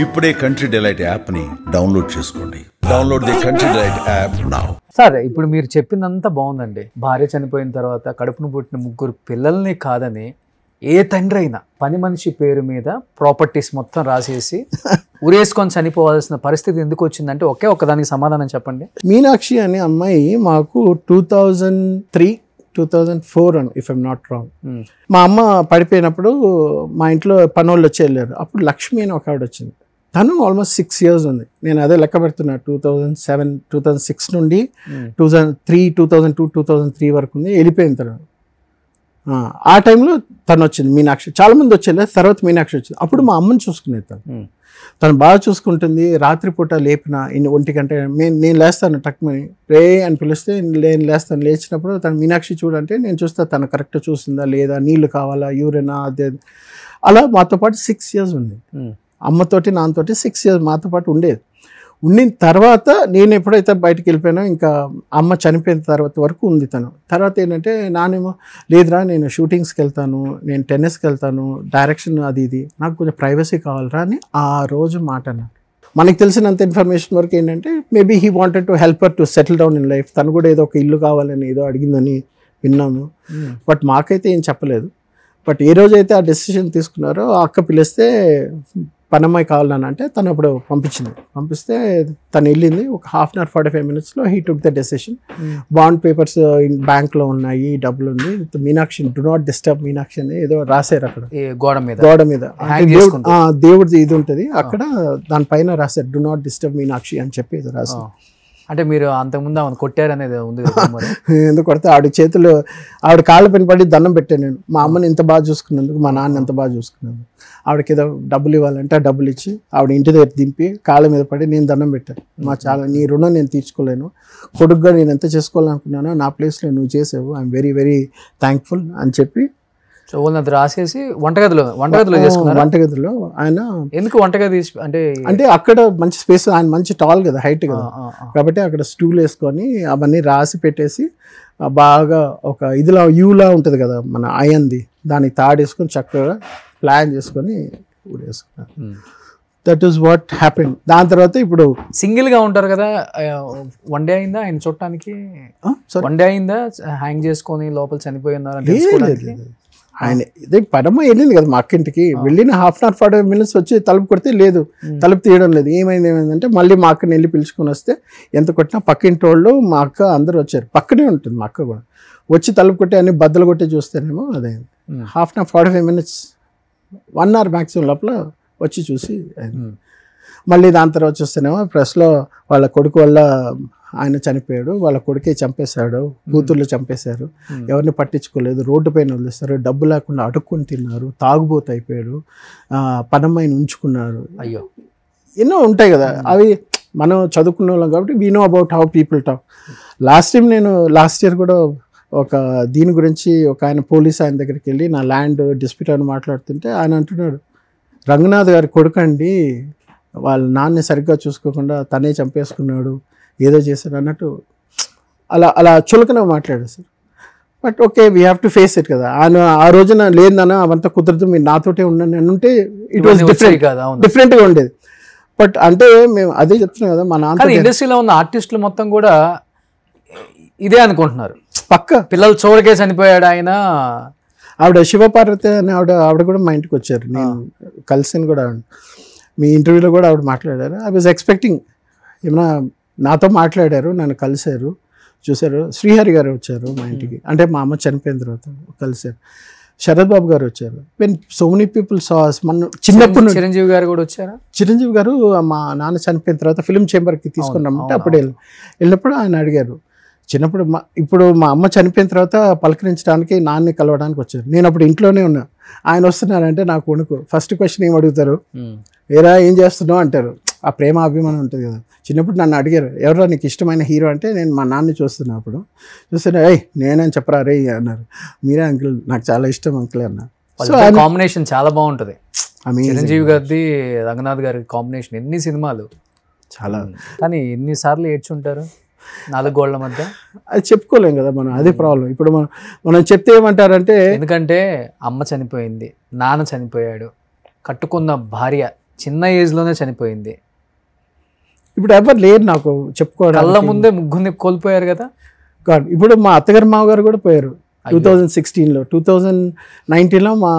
ఇప్పుడే country delight app ని download చేసుకోండి. Download the country delight app now. Sir ఇప్పుడు మీరు చెప్పిందంతా బాగుందండి. భార్య చనిపోయిన తర్వాత కడుపును పుట్టిన 3 పిల్లల్ని కాదని ఏ తండ్రి అయినా పని మనిషి పేరు మీద ప్రాపర్టీస్ మొత్తం రాసేసి ఉరేసుకొని చనిపోవాల్సిన పరిస్థితి ఎందుకు వచ్చిందంటే ఒక్కదానికి సమాధానం చెప్పండి. మీనాక్షి అనే అమ్మాయి మాకు 2003-2004 అని ఇఫ్ ఐమ్ నాట్ రాంగ్. మా అమ్మ పడిపోయినప్పుడు మా ఇంట్లో పనోళ్ళు వచ్చి వెళ్ళారు. అప్పుడు లక్ష్మి అని ఒక ఆవిడ వచ్చింది. తను ఆల్మోస్ట్ 6 years ఉంది. నేను అదే లెక్క పెడుతున్నా. 2007-2006 నుండి 2002-2003 వరకు ఉంది. వెళ్ళిపోయిన తర్వాత ఆ టైంలో తను వచ్చింది మీనాక్షి. చాలామంది వచ్చేది. తర్వాత మీనాక్షి వచ్చింది. అప్పుడు మా అమ్మని చూసుకునేది తను బాగా చూసుకుంటుంది. రాత్రిపూట లేపిన 1 గంట నేను లేస్తాను టక్మని రే అని పిలిస్తే నేను లేస్తాను. లేచినప్పుడు తను మీనాక్షి చూడంటే నేను చూస్తా తను కరెక్ట్ చూస్తుందా లేదా, నీళ్లు కావాలా, యూరినా, అదే అలా మాతో పాటు 6 years ఉంది. అమ్మతోటి నాన్నతోటి 6 years మాతో పాటు ఉండేది. ఉండిన తర్వాత నేను ఎప్పుడైతే బయటకు వెళ్ళిపోయానో ఇంకా అమ్మ చనిపోయిన తర్వాత వరకు ఉంది తను. తర్వాత ఏంటంటే నానేమో లేదురా నేను షూటింగ్స్కి వెళ్తాను, నేను టెన్నిస్కి వెళ్తాను, డైరెక్షన్ అది ఇది, నాకు కొంచెం ప్రైవసీ కావాలరా అని ఆ రోజు మాట అన్నాడు. మనకి తెలిసినంత ఇన్ఫర్మేషన్ వరకు ఏంటంటే maybe he wanted to help her to settle down in life. తను కూడా ఏదో ఒక ఇల్లు కావాలని ఏదో అడిగిందని విన్నాము. బట్ మాకైతే ఏం చెప్పలేదు. బట్ ఏ రోజైతే ఆ డెసిషన్ తీసుకున్నారో ఆ అక్క పిలిస్తే పనమ్మాయి కావాలని అంటే తను అప్పుడు పంపిస్తే తను వెళ్ళింది. ఒక 1/2 hour 45 minutesలో he took the decision. Bond papers బ్యాంక్లో ఉన్నాయి, డబ్బులు ఉంది, Meenakshi do not disturb Meenakshi అని ఏదో రాశారు అక్కడ గోడ మీద. దేవుడిది ఇది ఉంటుంది అక్కడ, దానిపైన రాశారు డు నాట్ డిస్టర్బ్ మీనాక్షి అని చెప్పి ఏదో రాశారు. అంటే మీరు అంతకుముందు ఆమెను కొట్టారనేది ఉంది. ఎందుకు కొడితే ఆవిడ చేతులు ఆవిడ కాళ్ళ పైన పడి దండం పెట్టాను నేను. మా అమ్మని ఎంత బాగా చూసుకున్నందుకు, మా నాన్న ఎంత బాగా చూసుకున్నందుకు. ఆవిడకి ఏదో డబ్బులు ఇవ్వాలంటే ఆ డబ్బులు ఇచ్చి ఆవిడ ఇంటి దగ్గర దింపి కాళ్ళ మీద పడి నేను దండం పెట్టాను. చాలా నీ రుణం నేను తీర్చుకోలేను, కొడుకుగా నేను ఎంత చేసుకోవాలనుకున్నానో నా ప్లేస్లో నువ్వు చేసావు, ఐఎమ్ వెరీ వెరీ థ్యాంక్ఫుల్ అని చెప్పి అది రాసేసి వంటగదిలో చేసుకున్నారు. వంటగదిలో ఆయన ఎందుకు వంటగది అంటే అక్కడ మంచి స్పేస్, ఆయన మంచి టాల్ కదా, హైట్ కదా, కాబట్టి అక్కడ స్టూల్ వేసుకొని అవన్నీ రాసి పెట్టేసి బాగా ఒక ఇదిలా యూలా ఉంటుంది కదా మన అయన్ది, దానికి తాడేసుకొని చక్కగా ప్లాన్ చేసుకొని ఊరేసుకున్నారు. That is what happened. దాని తర్వాత ఇప్పుడు సింగిల్ గా ఉంటారు కదా, 1 day అయిందా ఆయన చూడటానికి? 1 day అయిందా హ్యాంగ్ చేసుకొని లోపల చనిపోయి ఉన్నారు? ఆయన ఇదే పరమ వెళ్ళింది కదా మా అక్కింటికి. వెళ్ళిన 1/2 hour 45 minutes వచ్చి తలుపు కొడితే లేదు, తలుపు తీయడం లేదు. ఏమైందంటే మళ్ళీ మా అక్కని వెళ్ళి పిలుచుకొని వస్తే ఎంత కొట్టినా పక్కింటి వాళ్ళు మా అక్క అందరూ వచ్చారు. పక్కనే ఉంటుంది మా అక్క కూడా. వచ్చి తలుపు కొట్టి అన్ని బద్దలు కొట్టి చూస్తేనేమో అదే 1/2 hour 45 minutes 1 hour మ్యాక్సిమం లోపల వచ్చి చూసి మళ్ళీ దాని తర్వాత చూస్తేనేమో ప్రెస్లో వాళ్ళ కొడుకు వల్ల ఆయన చనిపోయాడు, వాళ్ళ కొడుకే చంపేశాడు, కూతుర్లు చంపేశారు, ఎవరిని పట్టించుకోలేదు, రోడ్డు పైన వదిలేస్తారు, డబ్బు లేకుండా అడుక్కొని తిన్నారు, తాగుబోతు అయిపోయాడు, పనమ్మాయిని ఉంచుకున్నారు. అయ్యో ఎన్నో ఉంటాయి కదా. అవి మనం చదువుకున్న వాళ్ళం కాబట్టి we know about how people talk. Last year కూడా ఒక దీని గురించి ఒక ఆయన పోలీస్ ఆయన దగ్గరికి వెళ్ళి నా ల్యాండ్ డిస్ప్యూట్ అని మాట్లాడుతుంటే ఆయన అంటున్నాడు, రంగనాథ్ గారి కొడుకండి, వాళ్ళ నాన్నని సరిగ్గా చూసుకోకుండా తనే చంపేసుకున్నాడు, ఏదో చేశాడు అన్నట్టు అలా చులకన మాట్లాడారు sir. But okay, we have to face it కదా. ఆయన ఆ రోజున లేదన్నా అవంతా కుదరదు, మీరు నాతోటే ఉండండి అని ఉంటే ఇట్ వాజ్ డిఫరెంట్గా ఉండేది. బట్ అంటే మేము అదే చెప్తున్నాం కదా, మా నాన్న ఇండస్ట్రీలో ఉన్న ఆర్టిస్టులు మొత్తం కూడా ఇదే అనుకుంటున్నారు, పక్క పిల్లలు చూడకే చనిపోయాడు ఆయన. ఆవిడ శివపార్వతి అని ఆవిడ కూడా మా ఇంటికి వచ్చారు, నేను కలిసాను కూడా. మీ ఇంటర్వ్యూలో కూడా ఆవిడ మాట్లాడారు. ఐ వాజ్ ఎక్స్పెక్టింగ్ ఏమన్నా నాతో మాట్లాడారు, నన్ను కలిశారు, చూశారు. శ్రీహరి గారు వచ్చారు మా ఇంటికి, అంటే మా అమ్మ చనిపోయిన తర్వాత కలిశారు. శరత్ బాబు గారు వచ్చారు. When so many people sauce. మన చిన్నప్పుడు చిరంజీవి గారు కూడా వచ్చారా? చిరంజీవి గారు మా నాన్న చనిపోయిన తర్వాత ఫిల్మ్ ఛాంబర్కి తీసుకుని రమ్మంటే అప్పుడు వెళ్ళినప్పుడు ఆయన అడిగారు. చిన్నప్పుడు ఇప్పుడు మా అమ్మ చనిపోయిన తర్వాత పలకరించడానికి నాన్నని కలవడానికి వచ్చారు. నేను అప్పుడు ఇంట్లోనే ఉన్నా. ఆయన వస్తున్నారంటే నాకు వణుకు. ఫస్ట్ క్వశ్చన్ ఏం అడుగుతారు, ఏరా ఏం చేస్తున్నావు అంటారు. ఆ ప్రేమ అభిమానం ఉంటుంది కదా. చిన్నప్పుడు నన్ను అడిగారు, ఎవరో నీకు ఇష్టమైన హీరో అంటే నేను మా నాన్నని చూస్తున్నా. అప్పుడు చూస్తున్నా, నేనని చెప్పరా రే అన్నారు. మీరే అంకుల్, నాకు చాలా ఇష్టం అంకుల్ అన్నారు. సో కాంబినేషన్ చాలా బాగుంటుంది. చిరంజీవి గారిది రంగనాథ్ గారి కాంబినేషన్ ఎన్ని సినిమాలు చాలా. కానీ ఎన్నిసార్లు ఏడ్చుంటారు 4 గోళ్ల మధ్య? అది చెప్పుకోలేం కదా మనం, అదే ప్రాబ్లం. ఇప్పుడు మనం చెప్తే ఏమంటారంటే, ఎందుకంటే అమ్మ చనిపోయింది, నాన్న చనిపోయాడు, కట్టుకున్న భార్య చిన్న ఏజ్ లోనే చనిపోయింది. ఇప్పుడు ఎవరు లేరు నాకు చెప్పుకోవడం. కళ్ళ ముందే ముగ్గురిని కోల్పోయారు కదా. ఇప్పుడు మా అత్తగారు మామగారు కూడా పోయారు 2016లో. 2019లో మా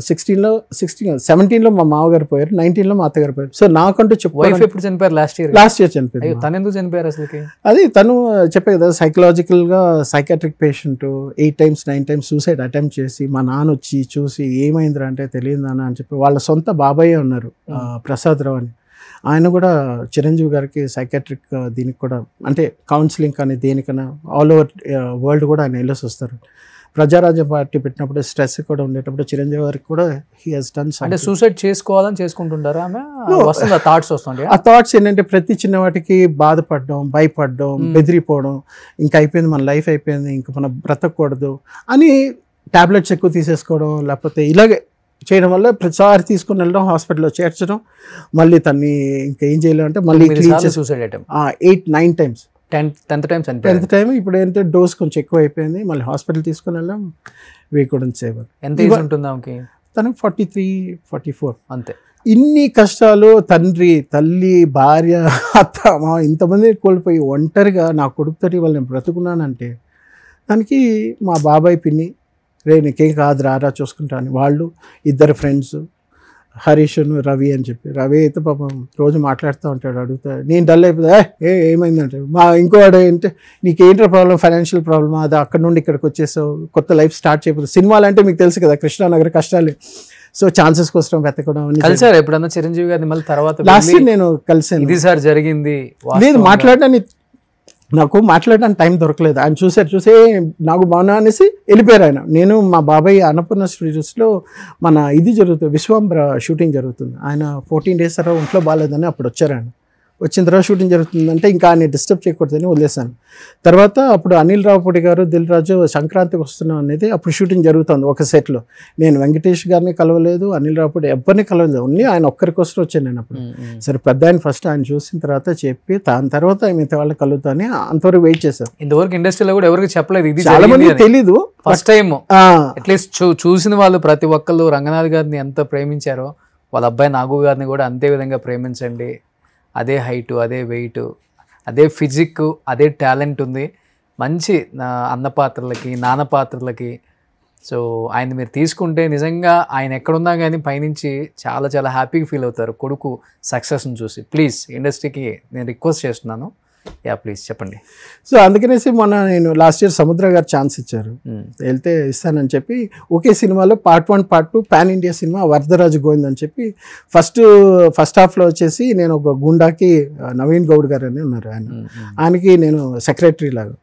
17లో మా మామగారు పోయారు, 19లో మా అత్తగారు పోయారు. సో నాకంటూ వైఫ్ ఎప్పుడు చనిపోయారు? లాస్ట్ ఇయర్ చనిపోయారు. తను ఎందుకు చనిపోయారు అసలుకి? అది తను చెప్పే కదా, సైకలాజికల్గా psychiatric patient 8 times 9 times suicide attempt చేసి మా నాన్న వచ్చి చూసి ఏమైందిరా అంటే తెలియదు నాన్న అని చెప్పి, వాళ్ళ సొంత బాబాయే ఉన్నారు ప్రసాద్ రావు అని, ఆయన కూడా చిరంజీవి గారికి సైకాట్రిక్ దీనికి కూడా అంటే కౌన్సిలింగ్ కానీ దేనికైనా ఆల్ ఓవర్ వరల్డ్ కూడా ఆయన వెళ్ళేసి వస్తారు. ప్రజారాజ్య పార్టీ పెట్టినప్పుడు స్ట్రెస్ కూడా ఉండేటప్పుడు చిరంజీవి గారికి కూడా హీ హాస్ డన్. అంటే సూసైడ్ చేసుకోవాలని చేసుకుంటుంటారా ఆమె? వస్తుందా థాట్స్? వస్తుండే ఆ థాట్స్ ఏంటంటే ప్రతి చిన్న వాటికి బాధపడడం, భయపడడం, బెదిరిపోవడం, ఇంకా అయిపోయింది మన లైఫ్ అయిపోయింది, ఇంకా మనం బ్రతకూడదు అని టాబ్లెట్స్ ఎక్కువ తీసేసుకోవడం, లేకపోతే ఇలాగే చేయడం వల్ల ప్రతిసారి తీసుకుని వెళ్ళడం, హాస్పిటల్లో చేర్చడం, మళ్ళీ తన్ని ఇంకా ఏం చేయలేం అంటే మళ్ళీ suicide attempt 8-9 times. 10th time ఇప్పుడు ఏంటంటే డోస్ కొంచెం ఎక్కువ అయిపోయింది, మళ్ళీ హాస్పిటల్ తీసుకుని వెళ్ళాం. We couldn't save. ఎంత ఏజ్ ఉంటుంది ఆమెకి? తనకి 43-44 అంతే. ఇన్ని కష్టాలు, తండ్రి, తల్లి, భార్య, అత్త, మా ఇంతమంది కోల్పోయి ఒంటరిగా నా కొడుకుతోటి వాళ్ళు నేను బ్రతుకున్నానంటే దానికి మా బాబాయ్ పిన్ని రే నీకేం కాదు రారా చూసుకుంటా అని, వాళ్ళు 2 ఫ్రెండ్స్ హరీష్ రవి అని చెప్పి, రవి అయితే పాపం రోజు మాట్లాడుతూ ఉంటాడు, అడుగుతా నేను డల్ అయిపోతా ఏమైందంటే, మా ఇంకోవాడు ఏంటంటే నీకేంట్రా ప్రాబ్లం, ఫైనాన్షియల్ ప్రాబ్లమ్, అది అక్కడ నుండి ఇక్కడికి వచ్చేసావు, కొత్త లైఫ్ స్టార్ట్ చేయకపోతే. సినిమాలు అంటే మీకు తెలుసు కదా, కృష్ణానగర్ కష్టాలు, సో ఛాన్సెస్ కోసం వెతకడం. కలిసారు ఎప్పుడన్నా చిరంజీవి గారిని మళ్ళీ తర్వాత? లాస్ట్ ఇయర్ నేను కలిసాను. ఇది సార్ జరిగింది లేదు, మాట్లాడడానికి నాకు మాట్లాడడానికి టైం దొరకలేదు. ఆయన చూసే నాకు బాగున్నా అనేసి వెళ్ళిపోయారు ఆయన. నేను మా బాబాయ్ అన్నపూర్ణ స్టూడియోస్లో మన ఇది జరుగుతుంది, విశ్వాంబర షూటింగ్ జరుగుతుంది. ఆయన 14 days తర్వాత ఒంట్లో బాగాలేదని అప్పుడు వచ్చారు. ఆయన వచ్చిన తర్వాత షూటింగ్ జరుగుతుందంటే ఇంకా ఆయన డిస్టర్బ్ చేయకూడదని వదిలేశాను. తర్వాత అప్పుడు అనిల్ రావుపూడి గారు, దిల్ రాజు సంక్రాంతికి వస్తున్నాం అనేది అప్పుడు షూటింగ్ జరుగుతుంది ఒక సెట్లో. నేను వెంకటేష్ గారిని కలవలేదు, అనిల్ రావుపూడి ఎవరిని కలవలేదు, ఓన్లీ ఆయన ఒక్కరికోసం వచ్చాను నేను అప్పుడు. సరే పెద్ద ఆయన ఫస్ట్ ఆయన చూసిన తర్వాత చెప్పి దాని తర్వాత మిగతా వాళ్ళకి కలుగుతాని అంతవరకు వెయిట్ చేశారు. ఇంతవరకు ఇండస్ట్రీలో కూడా ఎవరికి చెప్పలేదు, ఇది చాలా మంది తెలీదు. ఫస్ట్ టైం అట్లీస్ట్ చూసిన వాళ్ళు ప్రతి ఒక్కళ్ళు రంగనాథ్ గారిని ఎంత ప్రేమించారో వాళ్ళ అబ్బాయి నాగు గారిని కూడా అంతే విధంగా ప్రేమించండి. అదే హైటు, అదే వెయిట్, అదే ఫిజిక్, అదే టాలెంట్ ఉంది. మంచి అన్న పాత్రలకి, నాన్న పాత్రలకి. సో ఆయన మీరు తీసుకుంటే నిజంగా ఆయన ఎక్కడున్నా కానీ పైనుంచి చాలా చాలా హ్యాపీగా ఫీల్ అవుతారు కొడుకు సక్సెస్ని చూసి. ప్లీజ్ ఇండస్ట్రీకి నేను రిక్వెస్ట్ చేస్తున్నాను, ప్లీజ్ చెప్పండి. సో అందుకనేసి మొన్న నేను లాస్ట్ ఇయర్ సముద్ర గారు ఛాన్స్ ఇచ్చారు, వెళ్తే ఇస్తానని చెప్పి ఒకే సినిమాలో Part 1 Part 2 pan India cinema Varadaraju Govind అని చెప్పి ఫస్ట్ హాఫ్లో వచ్చేసి నేను ఒక గుండాకి నవీన్ గౌడ్ గారు అని ఉన్నారు, ఆయనకి నేను సెక్రటరీ లాగా.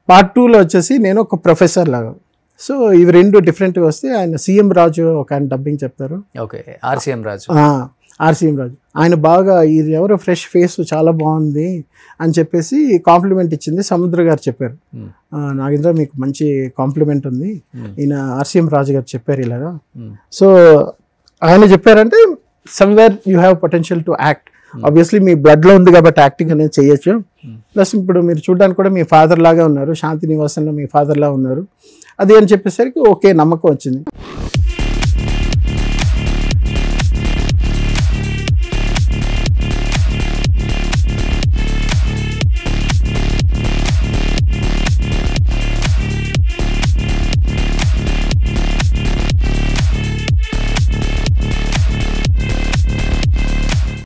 Part 2లో వచ్చేసి నేను ఒక ప్రొఫెసర్ లాగా. సో ఇవి 2 డిఫరెంట్గా వస్తే ఆయన సీఎం రాజు ఒక ఆయన డబ్బింగ్ చెప్తారు. ఓకే, ఆర్సీఎం రాజు. ఆయన బాగా ఇది ఎవరో ఫ్రెష్ ఫేస్ చాలా బాగుంది అని చెప్పేసి కాంప్లిమెంట్ ఇచ్చింది. సముద్ర గారు చెప్పారు, నాగేంద్ర మీకు మంచి కాంప్లిమెంట్ ఉంది, ఈయన ఆర్సీఎం రాజు గారు చెప్పారు ఇలాగా. సో ఆయన చెప్పారంటే somewhere you have potential to act. Obviously మీ బ్లడ్లో ఉంది కాబట్టి యాక్టింగ్ అనేది చేయొచ్చు. ప్లస్ ఇప్పుడు మీరు చూడడానికి కూడా మీ ఫాదర్ లాగా ఉన్నారు, శాంతి నివాసంలో మీ ఫాదర్ లా ఉన్నారు, అది అని చెప్పేసరికి ఓకే నమ్మకం వచ్చింది.